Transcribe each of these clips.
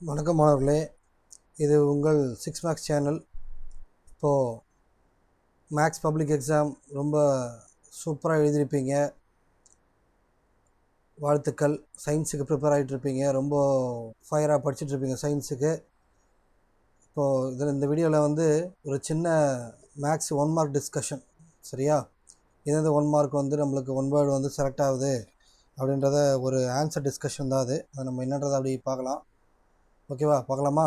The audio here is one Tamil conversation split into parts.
வணக்கம் மாணவர்களே, இது உங்கள் சிக்ஸ் மேக்ஸ் சேனல். இப்போது மேக்ஸ் பப்ளிக் எக்ஸாம் ரொம்ப சூப்பராக எழுதியிருப்பீங்க. வாழ்த்துக்கள். சயின்ஸுக்கு ப்ரிப்பேர் ஆகிட்டுருப்பீங்க, ரொம்ப ஃபயராக படிச்சுட்ருப்பீங்க சயின்ஸுக்கு. இப்போது இந்த வீடியோவில் வந்து ஒரு சின்ன மேக்ஸ் 1 மார்க் டிஸ்கஷன். சரியா? எந்தெந்த 1 மார்க் வந்து நம்மளுக்கு 1 வேர்டு வந்து செலக்ட் ஆகுது அப்படின்றத ஒரு ஆன்சர் டிஸ்கஷன் தான் அது. அதை நம்ம என்னன்றதை அப்படி பார்க்கலாம். ஓகேவா? பார்க்கலாமா?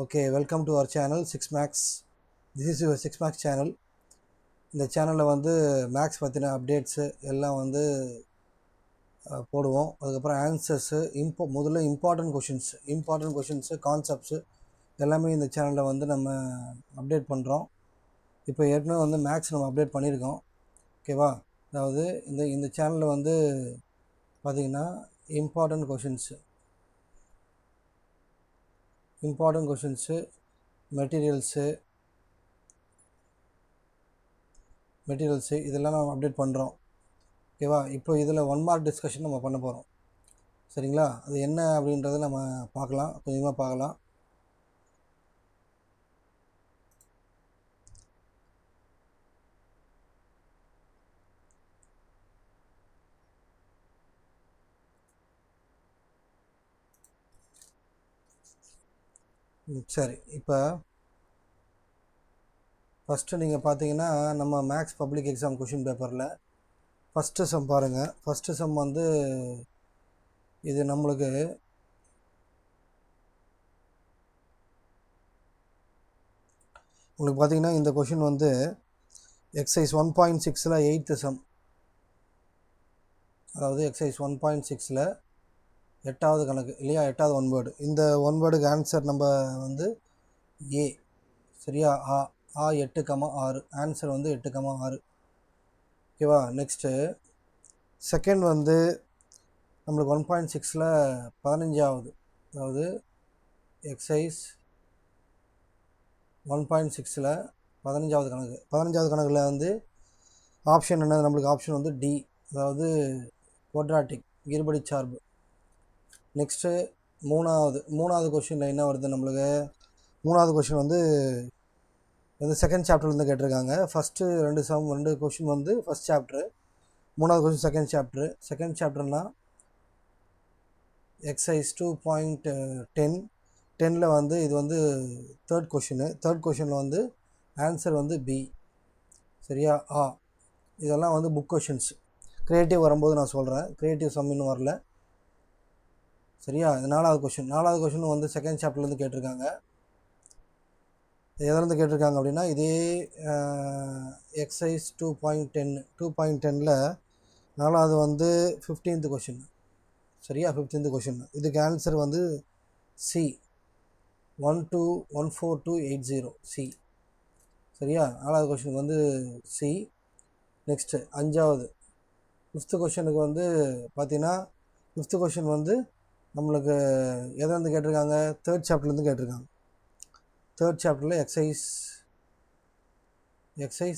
Okay, welcome to our channel six max. This is your six max channel. இந்த சேனலில் வந்து மேக்ஸ் பற்றின அப்டேட்ஸு எல்லாம் வந்து போடுவோம். அதுக்கப்புறம் ஆன்சர்ஸு, முதல்ல இம்பார்ட்டன்ட் கொஷின்ஸு கான்செப்ட்ஸு எல்லாமே இந்த சேனலில் வந்து நம்ம அப்டேட் பண்ணுறோம். இப்போ ஏற்கனவே வந்து மேக்ஸ் நம்ம அப்டேட் பண்ணியிருக்கோம். ஓகேவா? அதாவது இந்த சேனலில் வந்து பார்த்திங்கன்னா இம்பார்ட்டன்ட் கொஷின்ஸு மெட்டீரியல்ஸு இதெல்லாம் நம்ம அப்டேட் பண்ணுறோம். ஓகேவா? இப்போ இதில் 1 மார்க் டிஸ்கஷன் நம்ம பண்ண போகிறோம். சரிங்களா? அது என்ன அப்படின்றத நம்ம பார்க்கலாம், கொஞ்சமாக பார்க்கலாம். சரி, இப்போ ஃபஸ்ட்டு நீங்கள் பார்த்தீங்கன்னா நம்ம மேக்ஸ் பப்ளிக் எக்ஸாம் கொஷின் பேப்பரில் ஃபஸ்ட்டு சம் பாருங்கள். ஃபஸ்ட்டு சம் வந்து இது நம்மளுக்கு உங்களுக்கு பார்த்தீங்கன்னா இந்த கொஷின் வந்து எக்ஸசைஸ் 1.6ல் 8th சம். அதாவது எக்ஸசைஸ் 1.6ல் 8வது கணக்கு இல்லையா? 8வது 1 வேர்டு. இந்த 1 வேர்டுக்கு ஆன்சர் நம்ம வந்து ஏ. சரியா? ஆ 8,6. ஆன்சர் வந்து 8,6. ஓகேவா? நெக்ஸ்ட்டு செகண்ட் வந்து நம்மளுக்கு 1.6ல் 15வது, அதாவது எக்ஸசைஸ் 1.6ல் 15வது கணக்கு. 15வது கணக்கில் வந்து ஆப்ஷன் என்னது? நம்மளுக்கு ஆப்ஷன் வந்து டி, அதாவது குவாட்ராட்டிக் இருபடி சார்பு. நெக்ஸ்ட்டு மூணாவது கொஷினில் என்ன வருது நம்மளுக்கு? மூணாவது கொஷின் வந்து செகண்ட் சாப்டர்லேருந்து கேட்டிருக்காங்க. ஃபஸ்ட்டு ரெண்டு கொஷின் வந்து ஃபஸ்ட் சாப்ட்ரு, மூணாவது கொஷின் செகண்ட் சாப்டர்னால் எக்ஸசைஸ் 2.10 வந்து இது வந்து தேர்ட் கொஷினில் வந்து ஆன்சர் வந்து பி. சரியா? இதெல்லாம் வந்து புக் கொஷின்ஸ். க்ரியேட்டிவ் வரும்போது நான் சொல்கிறேன். க்ரியேட்டிவ் சம் இன்னும் வரல. சரியா? இது நாலாவது கொஷின் வந்து செகண்ட் சாப்டர்லேருந்து கேட்டிருக்காங்க. எதுலேருந்து கேட்டிருக்காங்க அப்படின்னா இதே எக்ஸசைஸ் 2.10ல் நாலாவது வந்து 15th கொஷின். சரியா? 15th question. இதுக்கு ஆன்சர் வந்து சி, 14280 சி. சரியா? நாலாவது கொஷினுக்கு வந்து சி. நெக்ஸ்ட்டு ஃபிஃப்த்து கொஷனுக்கு வந்து பார்த்தீங்கன்னா ஃபிஃப்த்து கொஷின் வந்து நம்மளுக்கு எதுலேருந்து கேட்டிருக்காங்க? தேர்ட் சாப்டர்லேருந்து கேட்டிருக்காங்க. தேர்ட் சாப்டரில் எக்ஸசைஸ்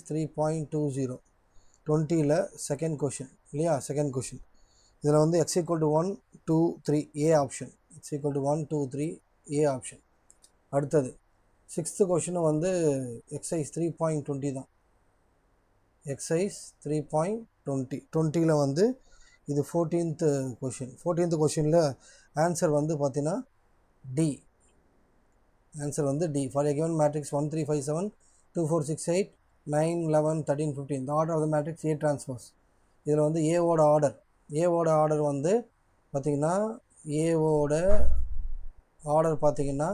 3.20 20ல் செகண்ட் கொஷின் இல்லையா? Second question. இதில் வந்து x = 1 2 3 A option. x = 1 2 3 A option. அடுத்தது சிக்ஸ்த்து கொஷின் வந்து எக்ஸசைஸ் 3.20 தான். எக்ஸசைஸ் 3.20 வந்து இது 14th கொஷின். 14th கொஷினில் ஆன்சர் வந்து பார்த்தீங்கன்னா டி. ஆன்சர் வந்து D. For a given matrix 1 3 5 7 2 4 6 8 9 11 13 15 the order of the matrix A transpose. இதில் வந்து ஏவோட ஆர்டர் வந்து பார்த்திங்கன்னா பார்த்திங்கன்னா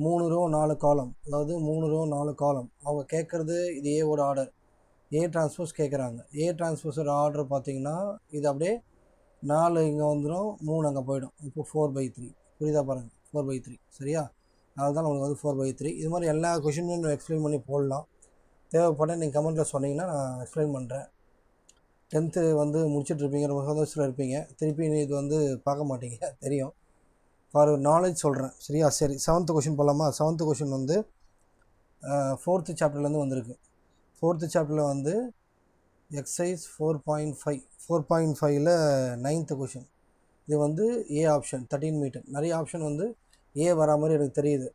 3 row 4 காலம், அதாவது 3 row 4 காலம். அவங்க கேட்குறது இது ஏவோட ஆர்டர். ஏ டிரான்ஸ்போஸ் கேட்குறாங்க. ஏ டிரான்ஸ்போஸோட ஆர்டர் பார்த்திங்கன்னா இது அப்படியே 4 இங்கே வந்துடும், 3 அங்கே போயிடும். இப்போ 4/3. புரியுதா பாருங்கள்? 4/3. சரியா? அதுதான் நம்மளுக்கு வந்து 4/3. இது மாதிரி எல்லா கொஷினும் எக்ஸ்பிளைன் பண்ணி போடலாம். தேவைப்பட நீங்கள் கமெண்ட்டில் சொன்னீங்கன்னா நான் எக்ஸ்பிளைன் பண்ணுறேன். 10th வந்து முடிச்சிட்ருப்பீங்க, ரொம்ப சந்தோஷத்தில் இருப்பீங்க. திருப்பி இது வந்து பார்க்க மாட்டீங்க, தெரியும். ஃபார் நாலேஜ் சொல்கிறேன். சரியா? சரி, 7th கொஷின் போகலாமா? 7th கொஷின் வந்து 4th சாப்டர்லேருந்து வந்திருக்கு. 4th சாப்டரில் வந்து எக்ஸசைஸ் 4.5ல் 9th கொஷின். இது வந்து ஏ ஆப்ஷன் 13 மீட்டர். நிறைய ஆப்ஷன் வந்து ஏ வரா மாதிரி எனக்கு தெரியுது.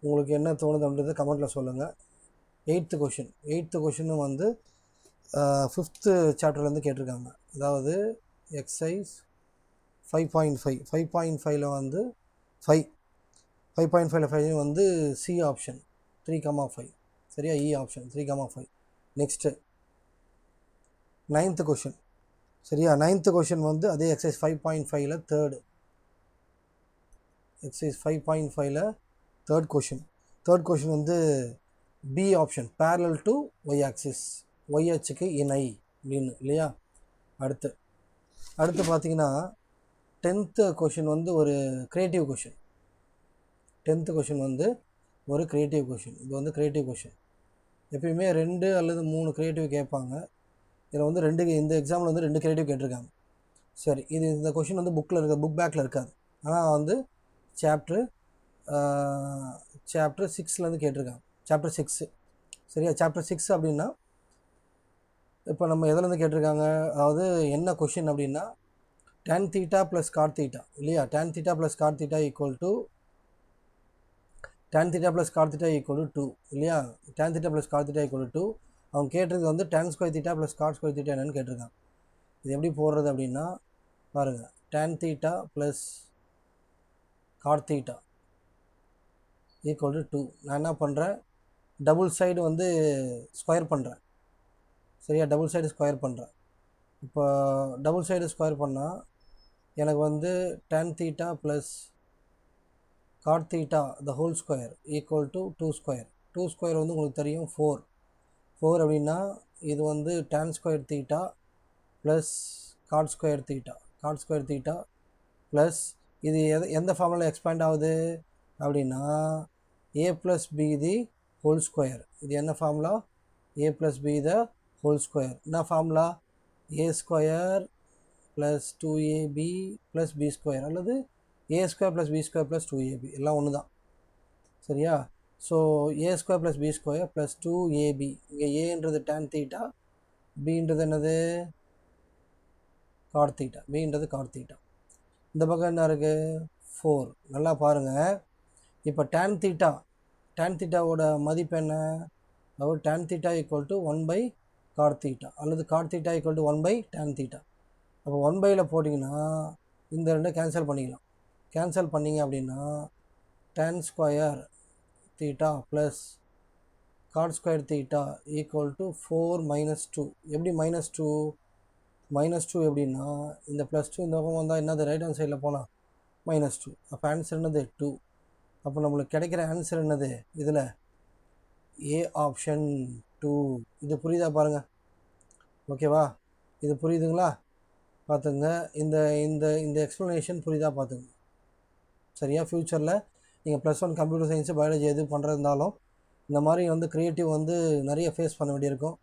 உங்களுக்கு என்ன தோணுது அப்படின்றத கமெண்ட்டில் சொல்லுங்கள். 8th கொஷின் வந்து 5th சாப்டர்லேருந்து கேட்டிருக்காங்க. அதாவது எக்ஸசைஸ் 5.5 வந்து 5.5 வந்து சி ஆப்ஷன் 3,5 சரியா, இ ஆப்ஷன் 3,5. நெக்ஸ்ட்டு 9th கொஷின் சரியா, 9th கொஷின் வந்து அதே எக்ஸசைஸ் 5.5ல் தேர்ட் கொஷின் வந்து B option parallel to y axis, y அச்சுக்கு இணை அப்படின்னு இல்லையா. அடுத்து பார்த்தீங்கன்னா 10th கொஷின் வந்து ஒரு கிரியேட்டிவ் கொஷின். 10th கொஷின் வந்து ஒரு கிரியேட்டிவ் கொஷின். இது வந்து கிரியேட்டிவ் கொஷின். எப்பயுமே 2 அல்லது 3 கிரியேட்டிவ் கேட்பாங்க. இதில் வந்து இந்த எக்ஸாமில் வந்து 2 கிரியேட்டிவ் கேட்டிருக்காங்க. சரி, இந்த கொஷின் வந்து புக் பேக்கில் இருக்காது. ஆனால் வந்து சாப்டர் 6லேருந்து கேட்டிருக்காங்க. சாப்டர் 6 சரியா. சாப்டர் 6 அப்படின்னா இப்போ நம்ம எதுலேருந்து கேட்டிருக்காங்க, அதாவது என்ன கொஷின் அப்படின்னா tan θ + cot θ இல்லையா. tan θ + cot θ equal to tan θ + cot θ equal to 2 இல்லையா. tan θ + cot θ equal to 2. அவங்க கேட்டிருக்கிறது வந்து tan square θ + cot square θ என்னன்னு கேட்டிருக்காங்க. இது எப்படி போடுறது அப்படின்னா பாருங்கள், tan θ + cot θ ஈக்குவல் டு 2. நான் என்ன பண்ணுறேன், டபுள் சைடு வந்து ஸ்கொயர் பண்ணுறேன் சரியா. டபுள் சைடு ஸ்கொயர் பண்ணுறேன். இப்போ டபுள் சைடு ஸ்கொயர் பண்ணால் எனக்கு வந்து tan θ + cot θ the whole square equal to 2 square. 2 square வந்து உங்களுக்கு தெரியும் 4 அப்படின்னா இது வந்து tan square θ plus cot square θ plus இது எந்த ஃபார்முலா எக்ஸ்பேண்ட் ஆகுது அப்படின்னா a + b the whole square. இது என்ன formula, a + b the whole square. என்ன formula, a square plus 2ab plus b square அல்லது a square plus b square plus 2ab எல்லாம் ஒன்று தான் சரியா. So a square plus b square plus 2ab. இங்கே ஏன்றது tan θ, bன்றது என்னது cot θ, bன்றது cot θ. இந்த பக்கம் என்ன இருக்குது 4. நல்லா பாருங்கள். இப்போ tan θவோட மதிப்பு என்ன, அதாவது tan θ ஈக்குவல் டு 1/cot θ அல்லது cot θ ஈக்குவல் டு 1/tan θ. அப்போ 1/ல போட்டிங்கன்னா இந்த ரெண்டை கேன்சல் பண்ணிக்கலாம். கேன்சல் பண்ணிங்க அப்படின்னா tan square θ plus cot square θ equal to 4 - 2. எப்படி -2 எப்படின்னா இந்த +2 இந்த பக்கம் வந்தால் என்னது ரைட் ஹேண்ட் சைடில் போனால் -2. அப்போ ஆன்சர் என்னது 2. அப்போ நம்மளுக்கு கிடைக்கிற ஆன்சர் என்னது இதில் ஏ ஆப்ஷன் 2. இது புரியுதா பாருங்கள். ஓகேவா, இது புரியுதுங்களா பார்த்துங்க. இந்த இந்த இந்த எக்ஸ்ப்ளனேஷன் புரியுதா பார்த்துங்க சரியா. ஃப்யூச்சரில் நீங்கள் +1 கம்ப்யூட்டர் சயின்ஸு பயாலஜி எது பண்ணுறதுனாலும் இந்த மாதிரி வந்து க்ரியேட்டிவ் வந்து நிறைய ஃபேஸ் பண்ண வேண்டியிருக்கும்.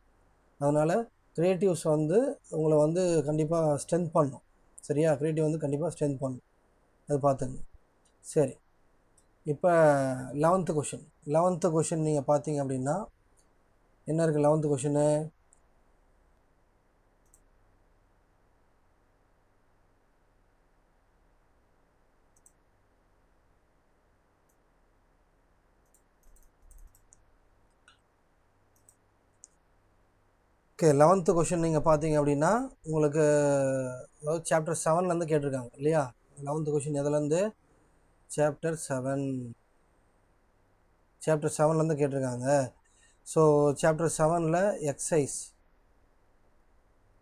அதனால் க்ரியேட்டிவ்ஸ் வந்து உங்களை வந்து கண்டிப்பாக ஸ்ட்ரென்த் பண்ணும் சரியா. க்ரியேட்டிவ் வந்து கண்டிப்பாக ஸ்ட்ரென்த் பண்ணும், அது பார்த்துங்க. சரி, இப்போ 11th கொஷின் நீங்கள் பார்த்தீங்க அப்படின்னா என்ன இருக்குது 11th question, okay. 11th question நீங்கள் பார்த்தீங்க அப்படின்னா உங்களுக்கு அதாவது சாப்டர் 7லேருந்து கேட்டிருக்காங்க இல்லையா. 11th கொஷின் எதுலேருந்து, சாப்டர் 7லேருந்து கேட்டிருக்காங்க. ஸோ சாப்டர் 7ல் எக்ஸசைஸ்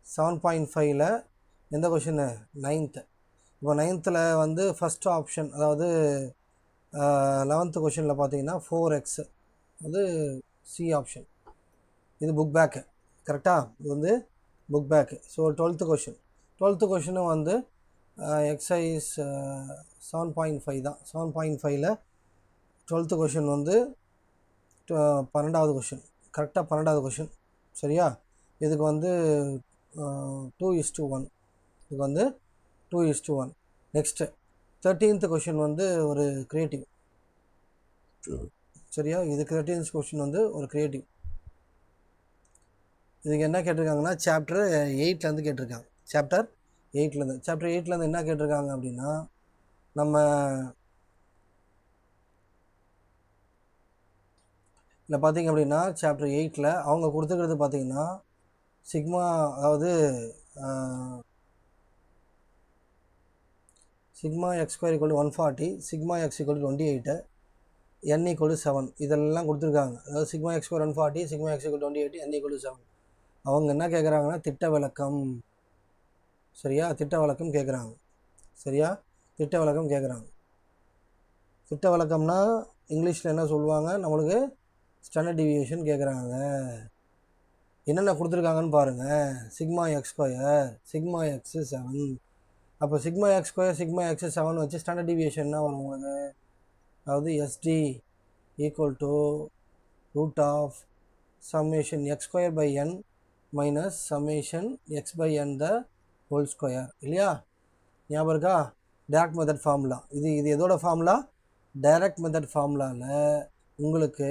7.5ல் எந்த கொஷின்னு 9th. இப்போ 9th வந்து ஃபஸ்ட் ஆப்ஷன், அதாவது 11th கொஷினில் பார்த்தீங்கன்னா 4x அது சி ஆப்ஷன். இது புக் பேக்கு கரெக்டாக, இது வந்து புக் பேக்கு. ஸோ 12th கொஷினும் வந்து எக்ஸசைஸ் 7.5 தான். 7.5ல் 12th கொஷின் வந்து 12வது கொஷின் கரெக்டாக, 12வது கொஷின் சரியா. இதுக்கு வந்து 2:1. இதுக்கு வந்து 2:1. நெக்ஸ்ட்டு 13th கொஷின் வந்து ஒரு க்ரியேட்டிவ் சரியா. இதுக்கு 13th கொஷின் வந்து ஒரு க்ரியேட்டிவ். இதுக்கு என்ன கேட்டிருக்காங்கன்னா சாப்டர் 8லேருந்து கேட்டிருக்காங்க. சாப்டர் 8லேருந்து என்ன கேட்டிருக்காங்க அப்படின்னா நம்ம இல்லை பார்த்தீங்க அப்படின்னா சாப்டர் 8ல் அவங்க கொடுத்துக்கிறது பார்த்தீங்கன்னா சிக்மா, அதாவது sigma x square equal to 140, sigma X equal to 28, n equal to 7 இதெல்லாம் கொடுத்துருக்காங்க. அதாவது sigma x square 140, sigma X equal 28, n equal to 7. அவங்க என்ன கேட்குறாங்கன்னா திட்ட விளக்கம். சரியா, திட்ட விளக்கம் கேட்குறாங்க. சரியா, திட்ட விளக்கம் கேட்குறாங்க. திட்ட விளக்கம்னா இங்கிலீஷில் என்ன சொல்லுவாங்க, நம்மளுக்கு ஸ்டாண்டர்ட் டிவியேஷன் கேட்குறாங்க. என்னென்ன கொடுத்துருக்காங்கன்னு பாருங்கள். Sigma x square, sigma x 7. அப்போ sigma x square sigma x 7 வச்சு ஸ்டாண்டர்ட் டிவியேஷன் என்ன வரும் உங்களுக்கு? அதாவது SD equal to root of summation x square by n minus summation x by n the whole square. இல்லையா, ஞாபகம் இருக்கா? Direct method formula. இது எதோட ஃபார்முலா? டைரக்ட் மெத்தட் ஃபார்முலாவில் உங்களுக்கு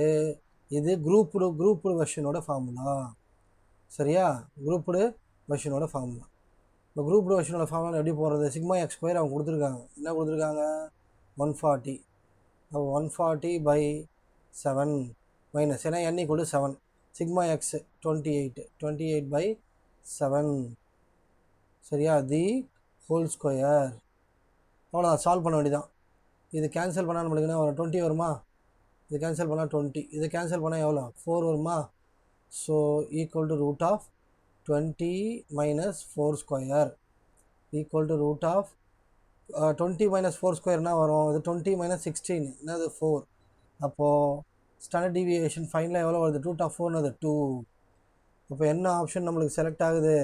இது குரூப்டு வெர்ஷனோட ஃபார்முலா. சரியா, குரூப்டு வெர்ஷனோட ஃபார்முலா. இப்போ குரூப்டு வெர்ஷனோட ஃபார்முலா எப்படி போடுறது? சிக்மா எக்ஸ் ஸ்கொயர் அவங்க கொடுத்துருக்காங்க. என்ன கொடுத்துருக்காங்க? 140. அப்போ 140 பை 7 மைனஸ், ஏன்னா n equal to 7. Sigma x 28 by 7. சரியா, தி ஹோல் ஸ்கொயர். அவ்வளோதான், சால்வ் பண்ண வேண்டியதான். இது கேன்சல் பண்ணால் நம்மளுக்கு என்ன வரும்? 20 வருமா? இது கேன்சல் பண்ணால் 20, இது கேன்சல் பண்ணால் எவ்வளோ? 4 வருமா? So equal to root of 20 minus 4 square equal to root of 20 minus 4 ஸ்கொயர்னா வரும்? இது 20 மைனஸ் 16, என்னது 4. அப்போது ஸ்டாண்டர்ட் டிவியேஷன் ஃபைனலாக எவ்வளோ வருது? ரூட் ஆஃப் 4னது 2. அப்போ என்ன ஆப்ஷன் நம்மளுக்கு செலக்ட் ஆகுது?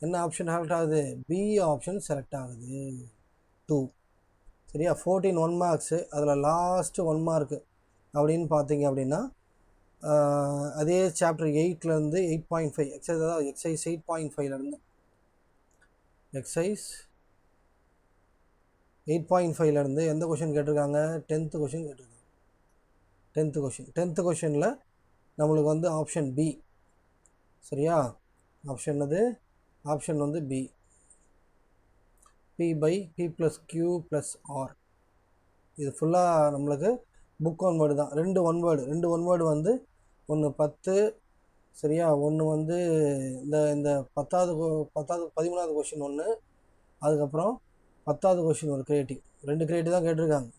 என்ன ஆப்ஷன் செலக்ட் ஆகுது? பி ஆப்ஷன் செலக்ட் ஆகுது, 2. சரியா, 14 1 மார்க்ஸு, அதில் லாஸ்ட்டு 1 மார்க்கு அப்படின்னு பார்த்தீங்க அப்படின்னா அதே சாப்டர் 8லேருந்து 8.5 எக்ஸசைஸ், அதாவது எக்ஸசைஸ் 8.5லேருந்து எக்ஸசைஸ் 8.5லேருந்து எந்த கொஷின் கேட்டிருக்காங்க? 10th கொஷின் கேட்டிருக்காங்க. 10th கொஷினில் நம்மளுக்கு வந்து ஆப்ஷன் பி. சரியா, ஆப்ஷன் ஆப்ஷன் வந்து B. P by P plus Q plus R. இது ஃபுல்லாக நம்மளுக்கு புக் ஒன் வேர்டு தான். ரெண்டு ஒன் வேர்டு வந்து ஒன்று 10. சரியா, ஒன்று வந்து இந்த 13வது கொஷின் ஒன்று, அதுக்கப்புறம் 10வது கொஷின் ஒரு கிரியேட்டிவ். 2 கிரியேட்டிவ் தான் கேட்டிருக்காங்க.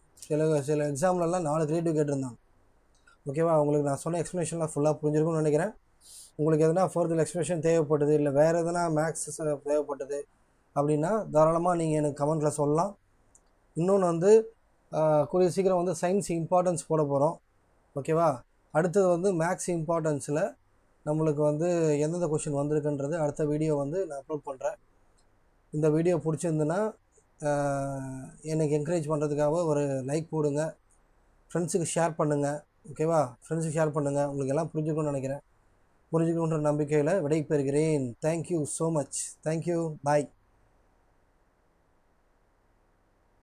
சில எக்ஸாம்லலாம் 4 கிரியேட்டிவ் கேட்டிருந்தாங்க. ஓகேவா, உங்களுக்கு நான் சொன்ன எக்ஸ்ப்ளனேஷன்லாம் ஃபுல்லாக புரிஞ்சிருக்கும்னு நினைக்கிறேன். உங்களுக்கு எதனா ஃபர்தர் எக்ஸ்ப்ளனேஷன் தேவைப்பட்டது, இல்லை வேறு எதனா மேக்ஸ் தேவைப்பட்டது அப்படின்னா தாராளமாக நீங்கள் எனக்கு கமெண்ட்டில் சொல்லலாம். இன்னொன்று வந்து கூடிய சீக்கிரம் வந்து சயின்ஸ் இம்பார்ட்டன்ஸ் போட போகிறோம். ஓகேவா, அடுத்தது வந்து மேக்ஸ் இம்பார்ட்டன்ஸில் நம்மளுக்கு வந்து எந்தெந்த கொஷின் வந்திருக்குன்றது அடுத்த வீடியோ வந்து நான் அப்லோட் பண்ணுறேன். இந்த வீடியோ பிடிச்சிருந்துன்னா எனக்கு என்கரேஜ் பண்ணுறதுக்காக ஒரு லைக் போடுங்க, ஃப்ரெண்ட்ஸுக்கு ஷேர் பண்ணுங்கள். ஓகேவா, ஃப்ரெண்ட்ஸுக்கு ஷேர் பண்ணுங்கள். உங்களுக்கு எல்லாம் புரிஞ்சுக்கணும்னு நினைக்கிறேன். புரிஞ்சுக்கணுன்ற நம்பிக்கையில் விடைபெறுகிறேன். Thank you so much. தேங்க்யூ, பாய்.